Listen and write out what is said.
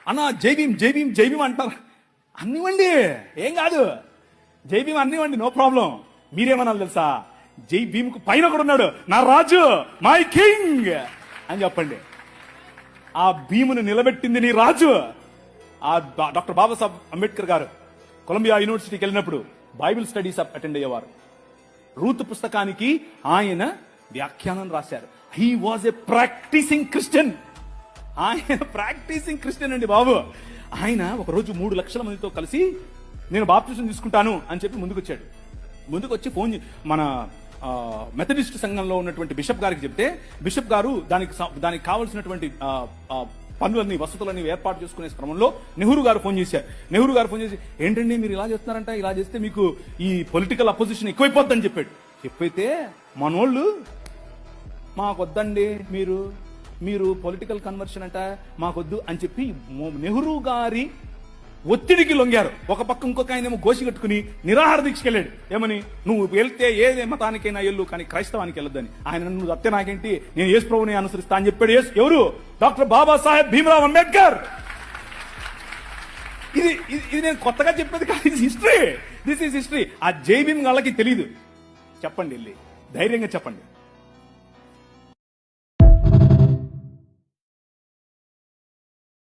అన్న జై భీమ్ జై భీమ్ జై భీమ్ అంటారు. అన్నివ్వండి, ఏం కాదు, జై భీమ్ అన్నివ్వండి, నో ప్రాబ్లం. మీరేమన్నా తెలుసా, జై భీమ్ కు పైన కూడా ఉన్నాడు, నా రాజు, మై కింగ్ అని చెప్పండి. ఆ భీమును నిలబెట్టింది నీ రాజు. ఆ డాక్టర్ బాబాసాహెబ్ అంబేద్కర్ గారు కొలంబియా యూనివర్సిటీకి వెళ్ళినప్పుడు బైబిల్ స్టడీస్ అటెండ్ అయ్యేవారు. రూత్ పుస్తకానికి ఆయన వ్యాఖ్యానం రాశారు. He was a practicing Christian. ఆయన ప్రాక్టీసింగ్ క్రిస్టియన్ అండి బాబు. ఆయన ఒకరోజు 3 లక్షల మందితో కలిసి నేను బాప్టిజం తీసుకుంటాను అని చెప్పి ముందుకొచ్చాడు. ముందుకొచ్చి ఫోన్ మన మెథడిస్ట్ సంఘంలో ఉన్నటువంటి బిషప్ గారికి చెప్తే, బిషప్ గారు దానికి కావలసినటువంటి పనులన్నీ వసతులన్నీ ఏర్పాటు చేసుకునే క్రమంలో నెహ్రూ గారు ఫోన్ చేశారు. నెహ్రూ గారు ఫోన్ చేసి, ఏంటండి మీరు ఇలా చేస్తున్నారంట, ఇలా చేస్తే మీకు ఈ పొలిటికల్ అపోజిషన్ ఎక్కువైపోద్దని చెప్పాడు. చెప్పైతే మనోళ్ళు మాకొద్దండి, మీరు పొలిటికల్ కన్వర్షన్ అంట మాకొద్దు అని చెప్పి నెహ్రూ గారి ఒత్తిడికి లొంగారు. ఒక పక్క ఇంకొక ఆయన ఏమో గోసి కట్టుకుని నిరాహార దీక్షకి వెళ్ళాడు. ఏమని, నువ్వు వెళ్తే ఏ మతానికైనా వెళ్ళు, కానీ క్రైస్తవానికి వెళ్ళొద్దని. ఆయన, నువ్వు అత్తే నాకేంటి, నేను యేసు ప్రభువుని అనుసరిస్తా అని చెప్పాడు. ఎవరు? డాక్టర్ బాబాసాహెబ్ భీమ్రావ్ అంబేద్కర్. ఇది నేను కొత్తగా చెప్పేది కాదు, ఇది హిస్టరీ. This is history. ఆ జై భీమ్ వాళ్ళకి తెలియదు. చెప్పండి, వెళ్ళి ధైర్యంగా చెప్పండి.